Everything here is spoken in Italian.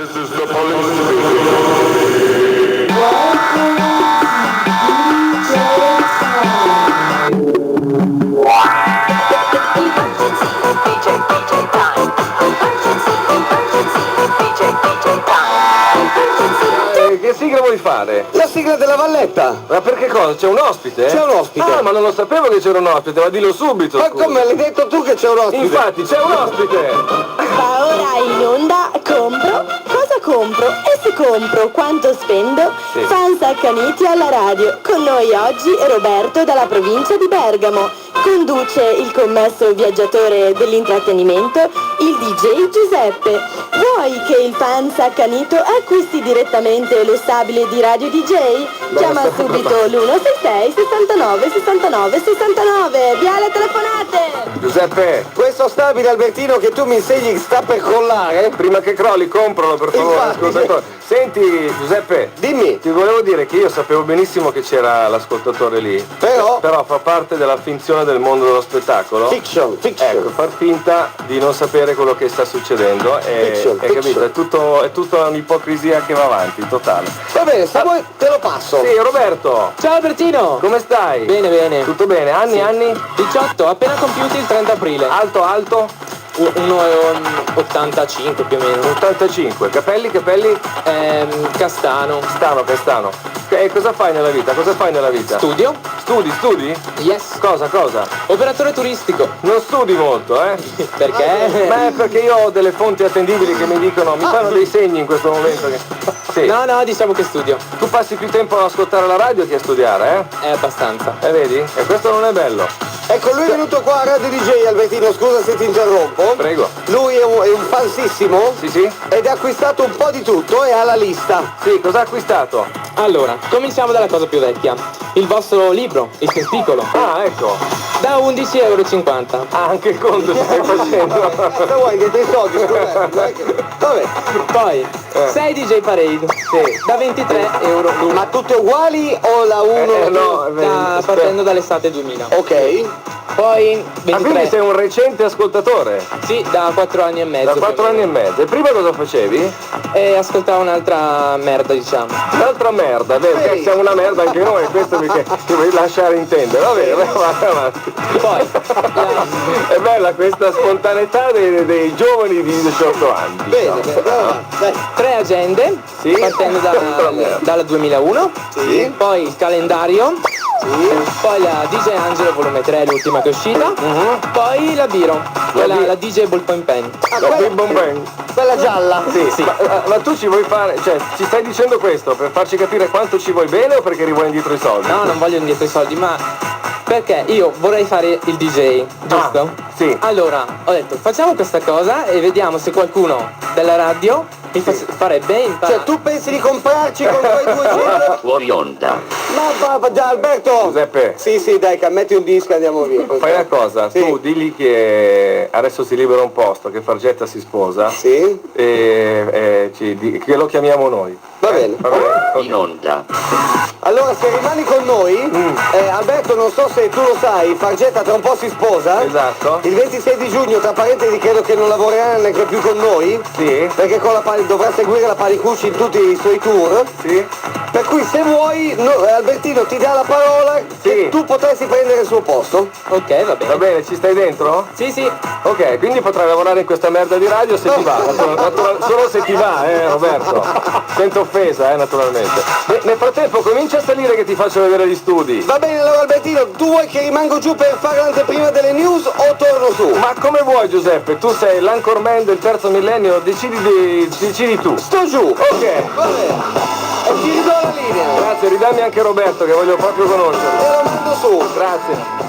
This is the police speaking. Che sigla vuoi fare? La sigla della Valletta. Ma perché cosa? C'è un ospite? C'è un ospite. Ah, ma non lo sapevo che c'era un ospite, ma dillo subito. Ma scusa. come l'hai detto tu che c'è un ospite? Infatti, c'è un ospite! Va ora in onda, compro, cosa compro e se compro quanto spendo? Sì. Fans accaniti alla radio, con noi oggi Roberto dalla provincia di Bergamo, conduce il commesso viaggiatore dell'intrattenimento, il DJ Giuseppe. Vuoi che il fans accanito acquisti direttamente lo stabile di Radio DJ? Chiama subito l'166 69 69 69, via le telefonate! Giuseppe, Questo stabile Albertino che tu mi insegni che sta per crollare? prima che crolli, compralo per favore. Infatti. Ascoltatore. Senti, Giuseppe, Dimmi. ti volevo dire che io sapevo benissimo che c'era l'ascoltatore lì. Però Però fa parte della finzione del mondo dello spettacolo. fiction. Ecco, far finta di non sapere quello che sta succedendo e Fiction. capito? È tutta un'ipocrisia che va avanti, totale. Va bene, se vuoi te lo passo. Sì, Roberto, Ciao Albertino! come stai? Bene, bene. Tutto bene? Anni? 18, appena compiuti il 30 aprile. Alto? 1,85 più o meno. 85. Capelli? Castano. Castano. E cosa fai nella vita? Studio? Studi? Yes. Cosa? Operatore turistico. Non studi molto, eh? Perché? Beh, perché io ho delle fonti attendibili che mi dicono, mi fanno dei segni in questo momento che... Sì. No, diciamo che studio. Tu passi più tempo ad ascoltare la radio che a studiare, È abbastanza. vedi? E questo non è bello. Ecco, lui è venuto qua a Radio DJ, Albertino, scusa se ti interrompo. Prego. Lui è un fansissimo Sì? ed ha acquistato un po' di tutto e ha la lista. Sì, cosa ha acquistato? Allora, cominciamo dalla cosa più vecchia. Il vostro libro, il testicolo, Ah, ecco. da 11,50 €. Ah, anche il conto ci stai facendo. Cosa vuoi che te soldi, scusa? Vabbè. Poi, 6 DJ Parade, da 23 € l'uno. Ma tutte uguali o la 1? No, Partendo dall'estate 2000. Ok. Poi Ah, quindi 23. sei un recente ascoltatore? Sì, da 4 anni e mezzo. Da 4 anni e mezzo. E prima cosa facevi? E ascoltavo un'altra merda, diciamo. Un'altra merda, vero? Sì. Che siamo una merda anche noi, questo perché ti vuoi lasciare intendere. Va bene, vai avanti. Poi, È bella questa spontaneità dei giovani di 18 anni. Bene, diciamo. bene, dai. 3 agende, Sì. partendo dalla 2001. Sì. Poi il calendario. Sì. Poi la DJ Angelo volume 3, l'ultima che è uscita. Poi la Biro, la DJ Ballpoint Pen. Ah, La quella, Big Bang Bang. quella gialla. Sì. Ma tu ci vuoi fare, cioè ci stai dicendo questo per farci capire quanto ci vuoi bene o perché rivuoi indietro i soldi? No, non voglio indietro i soldi, ma perché io vorrei fare il DJ, giusto? Sì. Allora, ho detto, facciamo questa cosa e vediamo se qualcuno della radio mi farebbe imparare. Cioè tu pensi di comprarci con quei 200? Fuori onda. Ma già Alberto! Giuseppe. Sì, dai, metti un disco e andiamo via. Fai una cosa, Sì. tu digli che adesso si libera un posto, che Fargetta si sposa Sì? e che lo chiamiamo noi. Va bene. Va bene? Ok. In onda. Allora, se rimani con noi, Alberto, non so se tu lo sai, Fargetta tra un po' si sposa. Esatto. Il 26 di giugno, tra parentesi, credo che non lavorerà neanche più con noi. Sì. Perché dovrà seguire la Panicucci in tutti i suoi tour. Sì. Per cui se vuoi, Albertino ti dà la parola che tu potresti prendere il suo posto. Ok, va Va bene. bene, ci stai dentro? Sì. Ok, quindi potrai lavorare in questa merda di radio se ti va, solo se ti va, Roberto. Senza offesa, naturalmente. Nel frattempo comincia a salire che ti faccio vedere gli studi. Va bene, allora Albertino, tu vuoi che rimango giù per fare l'anteprima delle news o torno su? Ma come vuoi Giuseppe, tu sei l'anchorman del terzo millennio, decidi tu. Sto giù. Ok, Va bene. E ti ridò la linea. grazie, ridammi anche Roberto che voglio proprio conoscere. E lo mando su. Grazie.